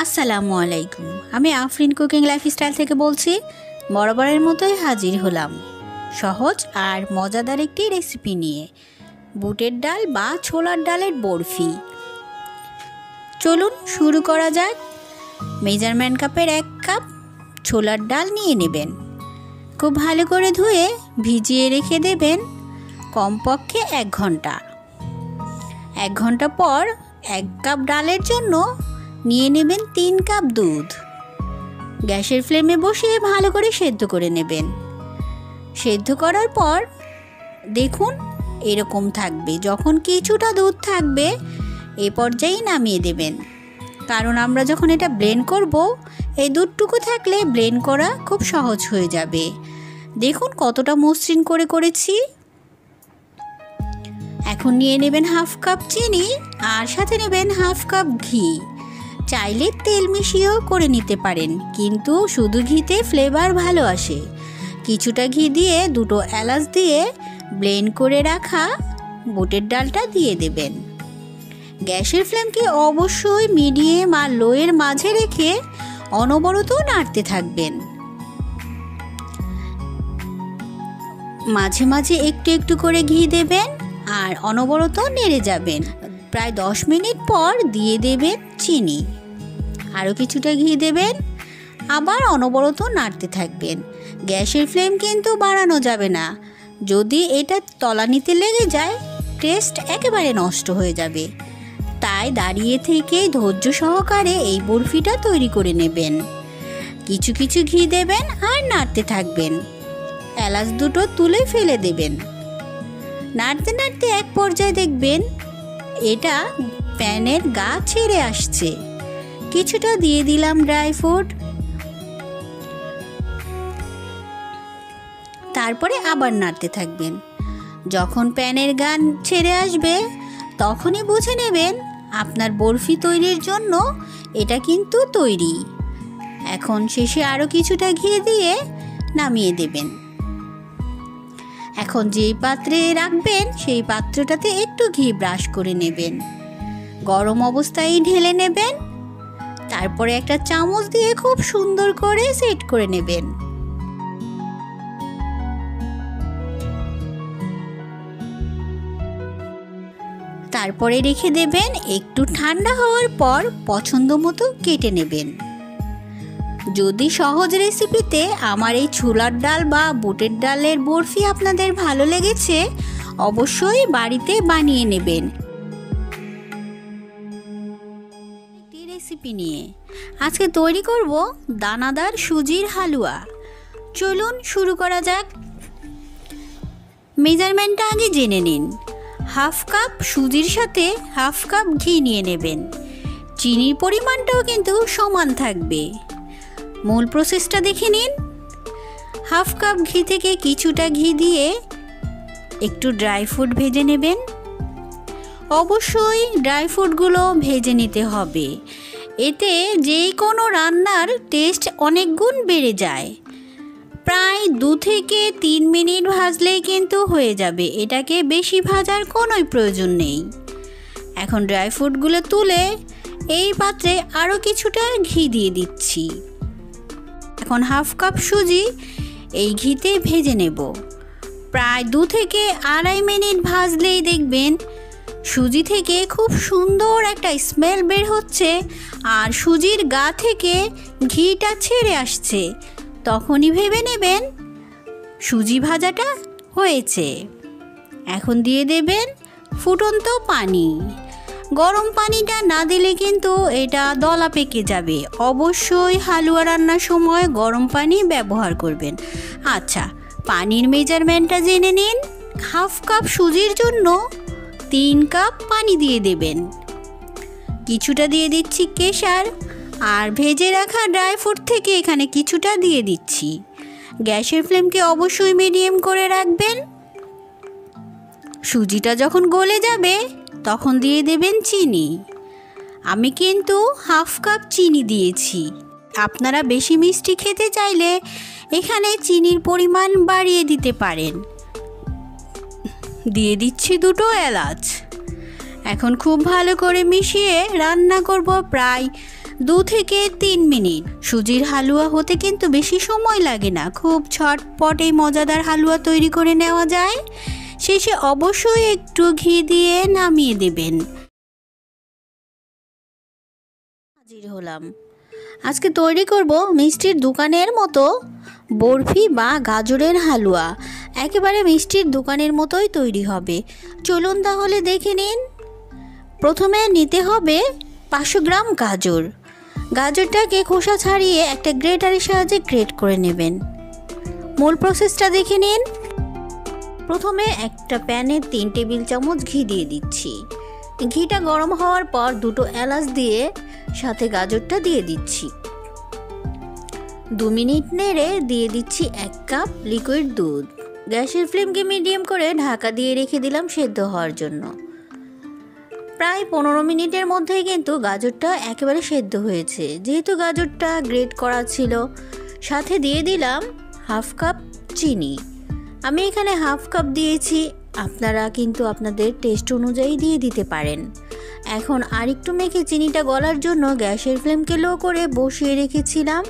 আসসালামু আলাইকুম। আমি আফরিন কুকিং লাইফস্টাইল থেকে বলছি। বরাবরের মতোই হাজির হলাম সহজ আর মজাদার একটি রেসিপি নিয়ে, বুটের ডাল বা ছোলার ডালের বরফি। চলুন শুরু করা যাক। মেজারমেন্ট কাপের 1 কাপ ছোলার ডাল নিয়ে নেবেন। খুব ভালো করে ধুয়ে ভিজিয়ে রেখে দেবেন কমপক্ষে 1 ঘন্টা। 1 ঘন্টা পর 1 কাপ ডালের জন্য নিয়ে নেবেন 3 কাপ দুধ। গ্যাসের ফ্লেমে বসিয়ে ভালো করে সেদ্ধ করে নেবেন। সেদ্ধ করার পর দেখুন এরকম থাকবে। যখন কিছুটা দুধ থাকবে এ পর্যায়ে নামিয়ে দেবেন, কারণ আমরা যখন এটা ব্লেন্ড করব এই দুধটুকু থাকলে ব্লেন্ড করা খুব সহজ হয়ে যাবে। দেখুন কতটা মসৃণ করে করেছি। এখন নিয়ে নেবেন 1/2 কাপ চিনি আর সাথে নেবেন 1/2 কাপ ঘি। চাইলে তেল মিশিয়েও করে নিতে পারেন, কিন্তু শুধু ঘিতে ফ্লেভার ভালো আসে। কিছুটা ঘি দিয়ে 2টো এলাচ দিয়ে ব্লেন্ড করে রাখা বুটের ডালটা দিয়ে দেবেন। গ্যাসের ফ্লেমকে অবশ্যই মিডিয়াম আর লোয়ের মাঝে রেখে অনবরত নাড়তে থাকবেন। মাঝে মাঝে একটু একটু করে ঘি দেবেন আর অনবরত নেড়ে যাবেন। প্রায় 10 মিনিট পর দিয়ে দেবেন চিনি, আরও কিছুটা ঘি দেবেন, আবার অনবরত নাড়তে থাকবেন। গ্যাসের ফ্লেম কিন্তু বাড়ানো যাবে না, যদি এটা তলানিতে লেগে যায় টেস্ট একেবারে নষ্ট হয়ে যাবে। তাই দাঁড়িয়ে থেকে ধৈর্য সহকারে এই বরফিটা তৈরি করে নেবেন। কিছু কিছু ঘি দেবেন আর নাড়তে থাকবেন। এলাচ 2টো তুলে ফেলে দেবেন। নাড়তে নাড়তে এক পর্যায়ে দেখবেন এটা প্যানের গা ছেড়ে আসছে। কিছুটা দিয়ে দিলাম ড্রাই ফ্রুট। তারপরে আবার নাড়তে থাকবেন। যখন প্যানের গা ছেড়ে আসবে তখনই বুঝে নেবেন আপনার বরফি তৈরির জন্য এটা কিন্তু তৈরি। এখন শেষে আরও কিছুটা ঘি দিয়ে নামিয়ে দেবেন। এখন যেই পাত্রে রাখবেন সেই পাত্রটাতে একটু ঘি ব্রাশ করে নেবেন। গরম অবস্থায় ঢেলে নেবেন। তারপরে একটা চামচ দিয়ে খুব সুন্দর করে সেট করে নেবেন। তারপরে রেখে দেবেন। একটু ঠান্ডা হওয়ার পর পছন্দ মতো কেটে নেবেন। যদি সহজ রেসিপিতে আমার এই ছোলার ডাল বা বুটের ডালের বরফি আপনাদের ভালো লেগেছে, অবশ্যই বাড়িতে বানিয়ে নেবেন। একটি রেসিপি নিয়ে আজকে তৈরি করব দানাদার সুজির হালুয়া। চলুন শুরু করা যাক। মেজারমেন্টটা আগে জেনে নিন। 1/2 কাপ সুজির সাথে 1/2 কাপ ঘি নিয়ে নেবেন। চিনির পরিমাণটাও কিন্তু সমান থাকবে। মূল প্রসেসটা দেখে নিন। 1/2 কাপ ঘি থেকে কিছুটা ঘি দিয়ে একটু ড্রাই ফ্রুট ভেজে নেবেন। অবশ্যই ড্রাই ফ্রুটগুলো ভেজে নিতে হবে, এতে যে কোনো রান্নার টেস্ট অনেক গুণ বেড়ে যায়। প্রায় 2 থেকে 3 মিনিট ভাজলেই কিন্তু হয়ে যাবে, এটাকে বেশি ভাজার কোনোই প্রয়োজন নেই। এখন ড্রাই ফ্রুটগুলো তুলে এই পাত্রে আরও কিছুটা ঘি দিয়ে দিচ্ছি। এখন 1/2 কাপ সুজি এই ঘিতে ভেজে নেব। প্রায় 2 থেকে 2.5 মিনিট ভাজলেই দেখবেন সুজি থেকে খুব সুন্দর একটা স্মেল বের হচ্ছে আর সুজির গা থেকে ঘিটা ছেড়ে আসছে। তখনই ভেবে নেবেন সুজি ভাজাটা হয়েছে। এখন দিয়ে দেবেন ফুটন্ত পানি। গরম পানিটা না দিলে কিন্তু এটা দলা পেকে যাবে। অবশ্যই হালুয়া রান্নার সময় গরম পানি ব্যবহার করবেন। আচ্ছা, পানির মেজারমেন্টটা জেনে নিন। 1/2 কাপ সুজির জন্য 3 কাপ পানি দিয়ে দেবেন। কিছুটা দিয়ে দিচ্ছি কেশর আর ভেজে রাখা ড্রাই ফ্রুট থেকে এখানে কিছুটা দিয়ে দিচ্ছি। গ্যাসের ফ্লেমকে অবশ্যই মিডিয়াম করে রাখবেন। সুজিটা যখন গলে যাবে তখন দিয়ে দেবেন চিনি। আমি কিন্তু 1/2 কাপ চিনি দিয়েছি। আপনারা বেশি মিষ্টি খেতে চাইলে এখানে চিনির পরিমাণ বাড়িয়ে দিতে পারেন। দিয়ে দিচ্ছি 2টো এলাচ। এখন খুব ভালো করে মিশিয়ে রান্না করব প্রায় 2 থেকে 3 মিনিট। সুজির হালুয়া হতে কিন্তু বেশি সময় লাগে না, খুব ঝটপট এই মজাদার হালুয়া তৈরি করে নেওয়া যায়। শেষে অবশ্যই একটু ঘি দিয়ে নামিয়ে দেবেন। হাজির হলাম। আজকে তৈরি করব মিষ্টির দোকানের মতো বরফি বা গাজরের হালুয়া। একেবারে মিষ্টির দোকানের মতোই তৈরি হবে। চলুন তাহলে দেখে নিন। প্রথমে নিতে হবে 500 গ্রাম গাজর। গাজরটাকে খোসা ছাড়িয়ে একটা গ্রেটারের সাহায্যে গ্রেট করে নেবেন। মূল প্রসেসটা দেখে নিন। প্রথমে একটা প্যানে 3 টেবিল চামচ ঘি দিয়ে দিচ্ছি। ঘিটা গরম হওয়ার পর 2টো এলাচ দিয়ে সাথে গাজরটা দিয়ে দিচ্ছি। 2 মিনিট নেড়ে দিয়ে দিচ্ছি 1 কাপ লিকুইড দুধ। গ্যাসের ফ্লেমকে মিডিয়াম করে ঢাকা দিয়ে রেখে দিলাম সেদ্ধ হওয়ার জন্য। প্রায় 15 মিনিটের মধ্যেই কিন্তু গাজরটা একেবারে সেদ্ধ হয়েছে। যেহেতু গাজরটা গ্রেট করা ছিল, সাথে দিয়ে দিলাম 1/2 কাপ চিনি। আমি এখানে 1/2 কাপ দিয়েছি, আপনারা কিন্তু আপনাদের টেস্ট অনুযায়ী দিয়ে দিতে পারেন। এখন আরেকটু মেখে চিনিটা গলার জন্য গ্যাসের ফ্লেমকে লো করে বসিয়ে রেখেছিলাম।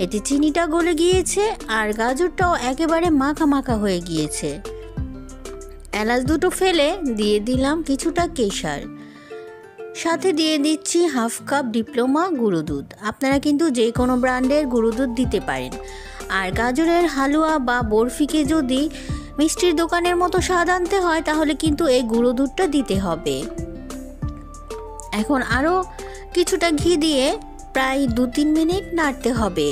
এতে চিনিটা গলে গিয়েছে আর গাজরটাও একেবারে মাখা মাখা হয়ে গিয়েছে। এলাচ 2টো ফেলে দিয়ে দিলাম কিছুটা কেশর। সাথে দিয়ে দিচ্ছি 1/2 কাপ ডিপ্লোমা গুঁড়ো দুধ। আপনারা কিন্তু যে কোনো ব্র্যান্ডের গুঁড়ো দুধ দিতে পারেন। আর গাজরের হালুয়া বা বরফিকে যদি মিষ্টির দোকানের মতো স্বাদ আনতে হয় তাহলে কিন্তু এই গুঁড়ো দুধটা দিতে হবে। এখন আরও কিছুটা ঘি দিয়ে প্রায় 2-3 মিনিট নাড়তে হবে।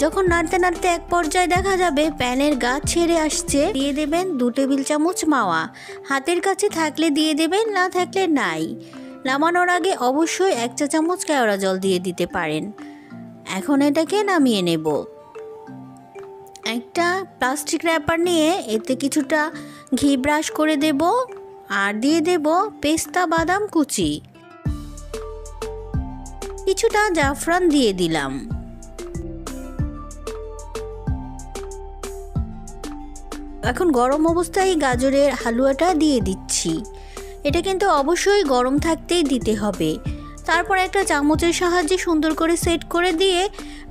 যখন নাড়তে নাড়তে এক পর্যায়ে দেখা যাবে প্যানের গা ছেড়ে আসছে, দিয়ে দেবেন 2 টেবিল চামচ মাওয়া। হাতের কাছে থাকলে দিয়ে দেবেন, না থাকলে নাই। নামানোর আগে অবশ্যই 1 চা চামচ কেওড়া জল দিয়ে দিতে পারেন। এখন এটাকে নামিয়ে নেব। একটা প্লাস্টিক র্যাপার নিয়ে এতে কিছুটা ঘি ব্রাশ করে দেব আর দিয়ে দেব পেস্তা বাদাম কুচি। কিছুটা জাফরান দিয়ে দিলাম। এখন গরম অবস্থায় গাজরের হালুয়াটা দিয়ে দিচ্ছি। এটা কিন্তু অবশ্যই গরম থাকতেই দিতে হবে। তারপর একটা চামচের সাহায্যে সুন্দর করে সেট করে দিয়ে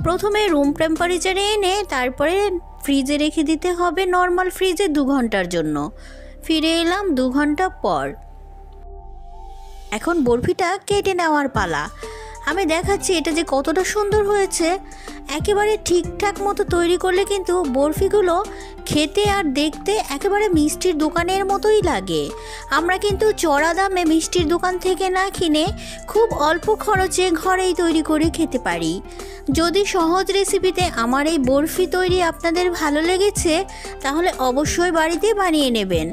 প্রথমে রুম টেম্পারেচারে এনে তারপরে ফ্রিজে রেখে দিতে হবে, নর্মাল ফ্রিজে 2 ঘন্টার জন্য। ফিরে এলাম 2 ঘন্টা পর। এখন বরফিটা কেটে নেওয়ার পালা। আমি দেখাচ্ছি এটা যে কতটা সুন্দর হয়েছে। একেবারে ঠিকঠাক মতো তৈরি করলে কিন্তু বরফিগুলো খেতে আর দেখতে একেবারে মিষ্টির দোকানের মতোই লাগে। আমরা কিন্তু চড়া দামে মিষ্টির দোকান থেকে না কিনে খুব অল্প খরচে ঘরেই তৈরি করে খেতে পারি। যদি সহজ রেসিপিতে আমার এই বরফি তৈরি আপনাদের ভালো লেগেছে তাহলে অবশ্যই বাড়িতে বানিয়ে নেবেন।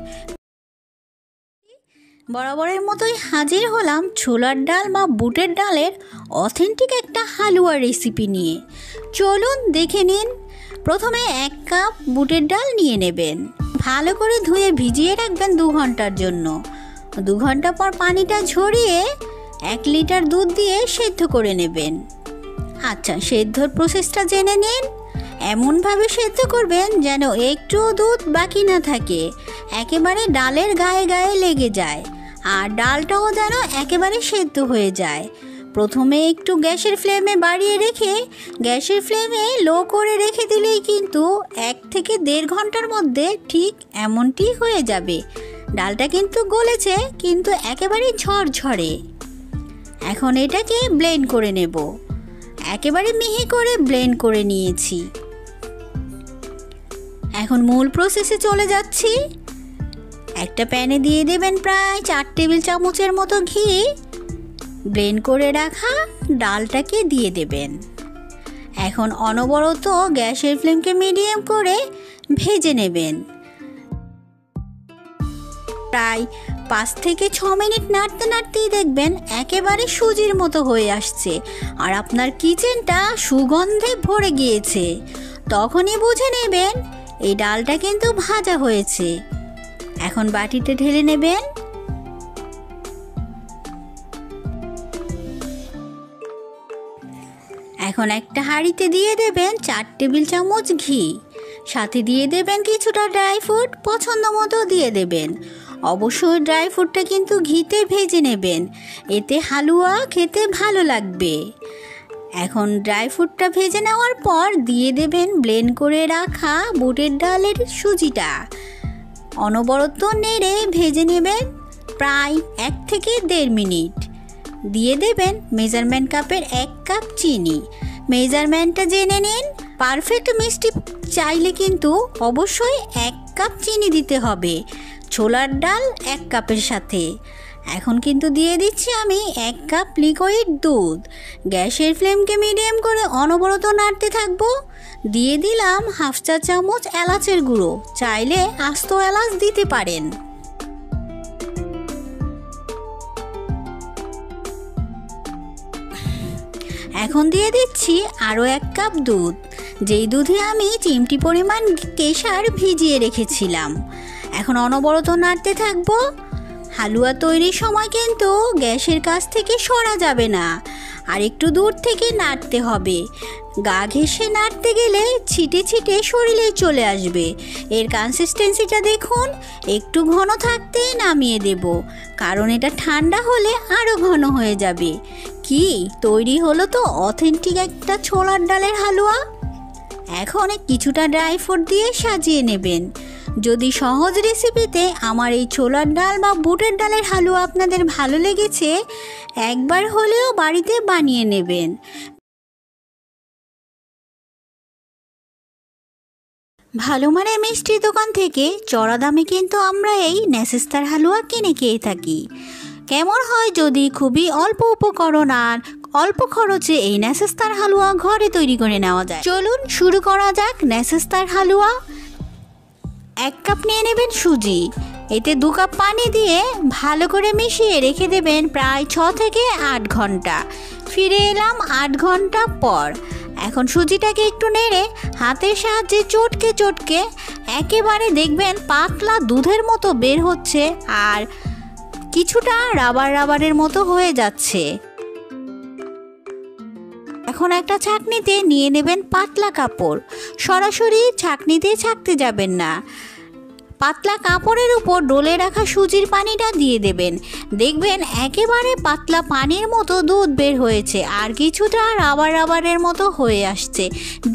বরাবরের মতোই হাজির হলাম ছোলার ডাল বা বুটের ডালের অথেন্টিক একটা হালুয়া রেসিপি নিয়ে। চলুন দেখে নিন। প্রথমে 1 কাপ বুটের ডাল নিয়ে নেবেন। ভালো করে ধুয়ে ভিজিয়ে রাখবেন 2 ঘন্টার জন্য। 2 ঘন্টা পর পানিটা ঝরিয়ে 1 লিটার দুধ দিয়ে সেদ্ধ করে নেবেন। আচ্ছা, সেদ্ধর প্রসেসটা জেনে নিন। এমনভাবে সেদ্ধ করবেন যেন একটুও দুধ বাকি না থাকে, একেবারে ডালের গায়ে গায়ে লেগে যায়। আর ডালটাও যেন একেবারে সেদ্ধ হয়ে যায়। প্রথমে একটু গ্যাসের ফ্লেমে বাড়িয়ে রেখে গ্যাসের ফ্লেমে লো করে রেখে দিলেই কিন্তু 1 থেকে 1.5 ঘন্টার মধ্যে ঠিক এমনটি হয়ে যাবে। ডালটা কিন্তু গলেছে, কিন্তু একেবারে ঝরঝরে। এখন এটাকে ব্লেন্ড করে নেব। একেবারে মিহি করে ব্লেন্ড করে নিয়েছি। এখন মূল প্রসেসে চলে যাচ্ছি। একটা প্যানে দিয়ে দেবেন প্রায় 4 টেবিল চামচের মতো ঘি। ব্লেন্ড করে রাখা ডালটাকে দিয়ে দেবেন। এখন অনবরত গ্যাসের ফ্লেমকে মিডিয়াম করে ভেজে নেবেন। প্রায় 5 থেকে 6 মিনিট নাড়তে নাড়তেই দেখবেন একেবারে সুজির মতো হয়ে আসছে আর আপনার কিচেনটা সুগন্ধে ভরে গিয়েছে। তখনই বুঝে নেবেন এই ডালটা কিন্তু ভাজা হয়েছে। এখন বাটিতে ঢেলে নেবেন। এখন একটা হাঁড়িতে দিয়ে দেবেন 4 টেবিল চামচ ঘি। সাথে দিয়ে দেবেন কিছুটা ড্রাই ফ্রুট, পছন্দ মতো দিয়ে দেবেন। অবশ্যই ড্রাই ফ্রুটটা কিন্তু ঘিতে ভেজে নেবেন, এতে হালুয়া খেতে ভালো লাগবে। এখন ড্রাই ফ্রুটটা ভেজে নেওয়ার পর দিয়ে দেবেন ব্লেন্ড করে রাখা বুটের ডালের সুজিটা। অনবরত নেড়ে ভেজে নেবেন প্রায় 1 থেকে 1.5 মিনিট। দিয়ে দেবেন মেজারমেন্ট কাপের 1 কাপ চিনি। মেজারমেন্টটা জেনে নিন। পারফেক্ট মিষ্টি চাইলে কিন্তু অবশ্যই 1 কাপ চিনি দিতে হবে ছোলার ডাল 1 কাপের সাথে। এখন কিন্তু দিয়ে দিচ্ছি আমি 1 কাপ লিকুইড দুধ। গ্যাসের ফ্লেমকে মিডিয়াম করে অনবরত নাড়তে থাকবো। দিয়ে দিলাম 1/2 চা চামচ এলাচের গুঁড়ো, চাইলে আস্ত এলাচ দিতে পারেন। এখন দিয়ে দিচ্ছি আরও 1 কাপ দুধ, যেই দুধে আমি চিমটি পরিমাণ কেশর ভিজিয়ে রেখেছিলাম। এখন অনবরত নাড়তে থাকবো। হালুয়া তৈরির সময় কিন্তু গ্যাসের কাছ থেকে সরা যাবে না, আর একটু দূর থেকে নাড়তে হবে। গা ঘেঁষে নাড়তে গেলে ছিটে ছিটে শরীরে চলে আসবে। এর কনসিস্টেন্সিটা দেখুন, একটু ঘন থাকতেই নামিয়ে দেব, কারণ এটা ঠান্ডা হলে আরও ঘন হয়ে যাবে। কি তৈরি হলো তো অথেন্টিক একটা ছোলার ডালের হালুয়া। এখন কিছুটা ড্রাই ফ্রুট দিয়ে সাজিয়ে নেবেন। যদি সহজ রেসিপিতে আমার এই ছোলার ডাল বা বুটের ডালের হালুয়া আপনাদের ভালো লেগেছে, একবার হলেও বাড়িতে বানিয়ে নেবেন। ভালো মানের মিষ্টির দোকান থেকে চড়া দামে কিন্তু আমরা এই নেসেস্তার হালুয়া কিনে খেয়ে থাকি। কেমন হয় যদি খুবই অল্প উপকরণ আর অল্প খরচে এই নেসেস্তার হালুয়া ঘরে তৈরি করে নেওয়া যায়। চলুন শুরু করা যাক নেসেস্তার হালুয়া। 1 কাপ নিয়ে নেবেন সুজি। এতে 2 কাপ পানি দিয়ে ভালো করে মিশিয়ে রেখে দেবেন প্রায় 6 থেকে 8 ঘন্টা। ফিরে এলাম 8 ঘন্টা পর। এখন সুজিটাকে একটু নেড়ে হাতের সাহায্যে চটকে চটকে একেবারে দেখবেন পাতলা দুধের মতো বের হচ্ছে, আর কিছুটা রাবারের মতো হয়ে যাচ্ছে। এখন একটা ছাঁকনিতে নিয়ে নেবেন পাতলা কাপড়। সরাসরি ছাঁকনিতে ছাঁকতে যাবেন না। পাতলা কাপড়ের উপর ডলে রাখা সুজির পানিটা দিয়ে দেবেন। দেখবেন একেবারে পাতলা পানির মতো দুধ বের হয়েছে, আর কিছুটা রাবারের মতো হয়ে আসছে।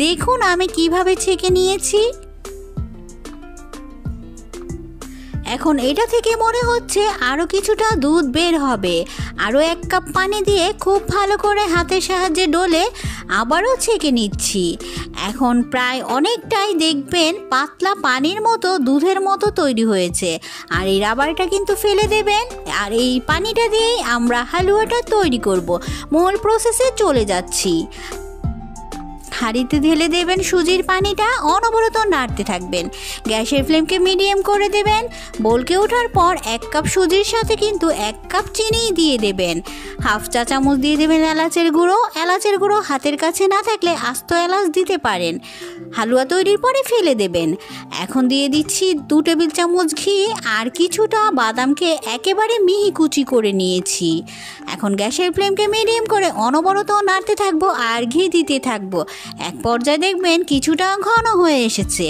দেখুন আমি কিভাবে ছেঁকে নিয়েছি। এখন এটা থেকে মনে হচ্ছে আরও কিছুটা দুধ বের হবে। আরও 1 কাপ পানি দিয়ে খুব ভালো করে হাতের সাহায্যে ডলে আবারও ছেঁকে নিচ্ছি। এখন প্রায় অনেকটাই দেখবেন পাতলা পানির মতো দুধের মতো তৈরি হয়েছে, আর এই রাবারটা কিন্তু ফেলে দেবেন। আর এই পানিটা দিয়েই আমরা হালুয়াটা তৈরি করব। মূল প্রসেসে চলে যাচ্ছি। হাঁড়িতে ঢেলে দেবেন সুজির পানিটা, অনবরত নাড়তে থাকবেন। গ্যাসের ফ্লেমকে মিডিয়াম করে দেবেন। বলকে ওঠার পর 1 কাপ সুজির সাথে কিন্তু 1 কাপ চিনি দিয়ে দেবেন। 1/2 চা চামচ দিয়ে দেবেন এলাচের গুঁড়ো। এলাচের গুঁড়ো হাতের কাছে না থাকলে আস্ত এলাচ দিতে পারেন। হালুয়া তৈরির পরে ফেলে দেবেন। এখন দিয়ে দিচ্ছি 2 টেবিল চামচ ঘি, আর কিছুটা বাদামকে একেবারে মিহি কুচি করে নিয়েছি। এখন গ্যাসের ফ্লেমকে মিডিয়াম করে অনবরত নাড়তে থাকবো আর ঘি দিতে থাকবো। এক পর্যায়ে দেখবেন কিছুটা ঘন হয়ে এসেছে।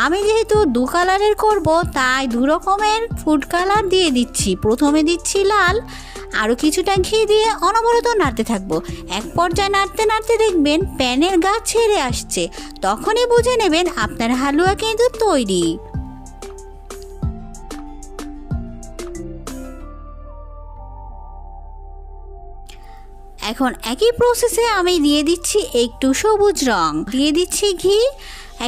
আমি যেহেতু 2 কালারের করব, তাই 2 রকমের ফুড কালার দিয়ে দিচ্ছি। প্রথমে দিচ্ছি লাল, আরও কিছুটা ঘি দিয়ে অনবরত নাড়তে থাকবো। এক পর্যায়ে নাড়তে নাড়তে দেখবেন প্যানের গা ছেড়ে আসছে। তখনই বুঝে নেবেন আপনার হালুয়া কিন্তু তৈরি। এখন একই প্রসেসে আমি দিয়ে দিচ্ছি একটু সবুজ রং, দিয়ে দিচ্ছি ঘি।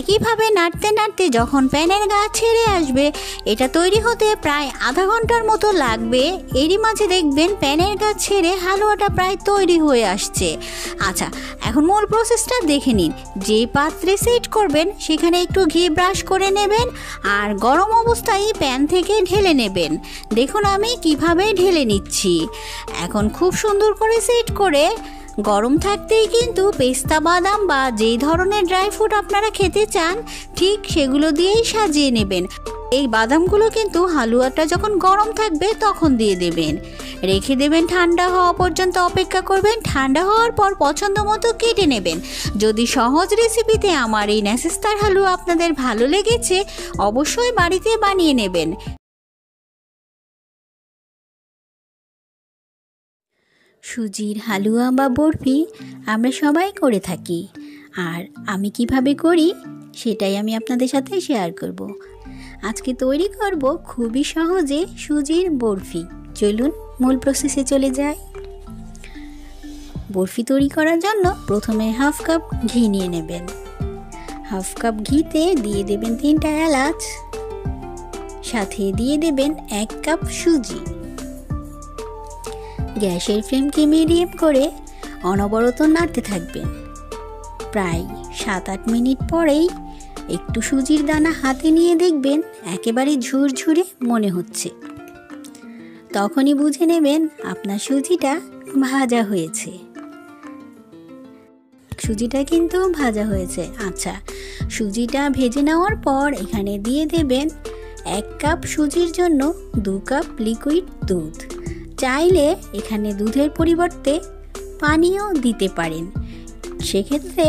একইভাবে নাড়তে নাড়তে যখন প্যানের গা ছেড়ে আসবে, এটা তৈরি হতে প্রায় আধা ঘন্টার মতো লাগবে। এরই মাঝে দেখবেন প্যানের গা ছেড়ে হালুয়াটা প্রায় তৈরি হয়ে আসছে। আচ্ছা, এখন মূল প্রসেসটা দেখে নিন। যে পাত্রে সেট করবেন সেখানে একটু ঘি ব্রাশ করে নেবেন, আর গরম অবস্থায় প্যান থেকে ঢেলে নেবেন। দেখুন আমি কিভাবে ঢেলে নিচ্ছি। এখন খুব সুন্দর করে সেট করে গরম থাকতেই কিন্তু পেস্তা বাদাম বা যেই ধরনের ড্রাই ফ্রুট আপনারা খেতে চান ঠিক সেগুলো দিয়েই সাজিয়ে নেবেন। এই বাদামগুলো কিন্তু হালুয়াটা যখন গরম থাকবে তখন দিয়ে দেবেন। রেখে দেবেন, ঠান্ডা হওয়া পর্যন্ত অপেক্ষা করবেন। ঠান্ডা হওয়ার পর পছন্দ মতো কেটে নেবেন। যদি সহজ রেসিপিতে আমার এই নেসেস্তার হালুয়া আপনাদের ভালো লেগেছে, অবশ্যই বাড়িতে বানিয়ে নেবেন। সুজির হালুয়া বা বরফি আমরা সবাই করে থাকি। আর আমি কিভাবে করি সেটাই আমি আপনাদের সাথে শেয়ার করব। আজকে তৈরি করব খুবই সহজে সুজির বরফি। চলুন মূল প্রসেসে চলে যাই। বরফি তৈরি করার জন্য প্রথমে হাফ কাপ ঘি নিয়ে নেবেন। হাফ কাপ ঘিতে দিয়ে দেবেন 3টা এলাচ, সাথে দিয়ে দেবেন 1 কাপ সুজি। গ্যাসের ফ্লেমকে মিডিয়াম করে অনবরত নাড়তে থাকবেন। প্রায় 7-8 মিনিট পরেই একটু সুজির দানা হাতে নিয়ে দেখবেন একেবারে ঝুরঝুরে মনে হচ্ছে। তখনই বুঝে নেবেন আপনার সুজিটা ভাজা হয়েছে। সুজিটা কিন্তু ভাজা হয়েছে। আচ্ছা, সুজিটা ভেজে নেওয়ার পর এখানে দিয়ে দেবেন 1 কাপ সুজির জন্য 2 কাপ লিকুইড দুধ। চাইলে এখানে দুধের পরিবর্তে পানিও দিতে পারেন, সেক্ষেত্রে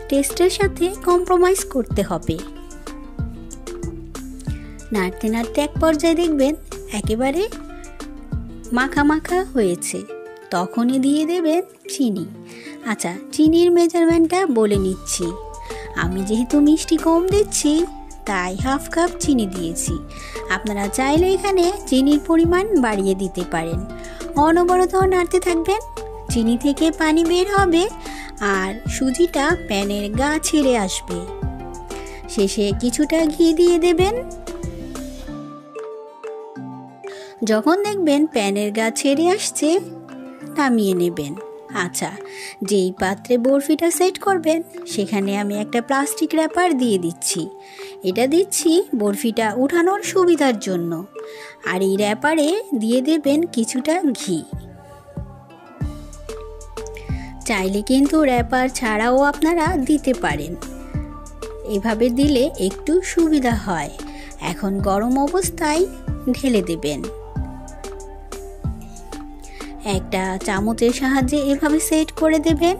টেস্টের সাথে কম্প্রোমাইজ করতে হবে। নাড়তে নাড়তে এক পর্যায়ে দেখবেন একেবারে মাখা মাখা হয়েছে। তখনই দিয়ে দেবেন চিনি। আচ্ছা, চিনির মেজারমেন্টটা বলে নিচ্ছি। আমি যেহেতু মিষ্টি কম দিচ্ছি তাই হাফ কাপ চিনি দিয়েছি। আপনারা চাইলে এখানে চিনির পরিমাণ বাড়িয়ে দিতে পারেন। অনবরত নাড়তে থাকবেন। চিনি থেকে পানি বের হবে আর সুজিটা প্যানের গা ছেড়ে আসবে। শেষে কিছুটা ঘি দিয়ে দেবেন। যখন দেখবেন প্যানের গা ছেড়ে আসছে নামিয়ে নেবেন। আচ্ছা, যেই পাত্রে বরফিটা সেট করবেন সেখানে আমি একটা প্লাস্টিক র্যাপার দিয়ে দিচ্ছি। এটা দিচ্ছি বরফিটা উঠানোর সুবিধার জন্য। আর এই র্যাপারে দিয়ে দেবেন কিছুটা ঘি। চাইলে কিন্তু র্যাপার ছাড়াও আপনারা দিতে পারেন, এভাবে দিলে একটু সুবিধা হয়। এখন গরম অবস্থায় ঢেলে দেবেন। একটা চামচের সাহায্যে এভাবে সেট করে দেবেন।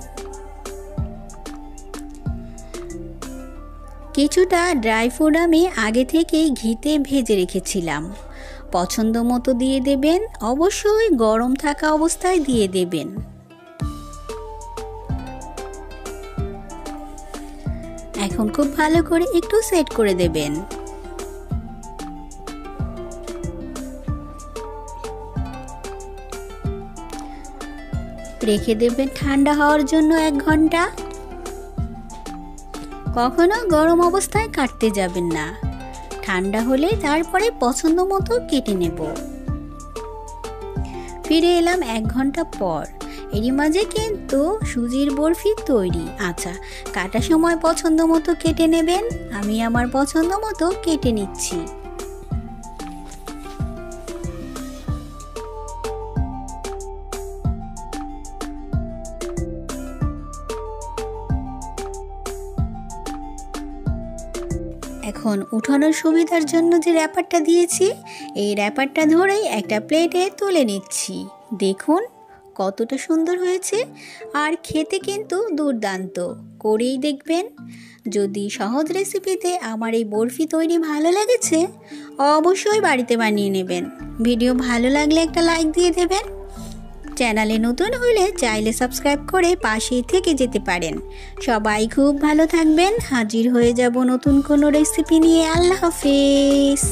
কিছুটা ড্রাই ফ্রুট আমি আগে থেকেই ঘিতে ভেজে রেখেছিলাম, পছন্দ মতো দিয়ে দেবেন। অবশ্যই গরম থাকা অবস্থায় দিয়ে দেবেন। এখন খুব ভালো করে একটু সেট করে দেবেন। রেখে দেবেন ঠান্ডা হওয়ার জন্য 1 ঘন্টা। কখনো গরম অবস্থায় কাটতে যাবেন না, ঠান্ডা হলে তারপরে পছন্দ মতো কেটে নেব। ফিরে এলাম 1 ঘন্টা পর। এরই মাঝে কিন্তু সুজির বরফি তৈরি। আচ্ছা, কাটার সময় পছন্দ মতো কেটে নেবেন। আমি আমার পছন্দ মতো কেটে নিচ্ছি। এখন উঠানোর সুবিধার জন্য যে র্যাপারটা দিয়েছি, এই র্যাপারটা ধরেই একটা প্লেটে তুলে নিচ্ছি। দেখুন কতটা সুন্দর হয়েছে, আর খেতে কিন্তু দুর্দান্ত। করেই দেখবেন। যদি সহজ রেসিপিতে আমার এই বরফি তৈরি ভালো লেগেছে অবশ্যই বাড়িতে বানিয়ে নেবেন। ভিডিও ভালো লাগলে একটা লাইক দিয়ে দেবেন। চ্যানেলে নতুন হলে চাইলে সাবস্ক্রাইব করে পাশেই থেকে যেতে পারেন। সবাই খুব ভালো থাকবেন। হাজির হয়ে যাব নতুন কোনো রেসিপি নিয়ে। আল্লাহ হাফেজ।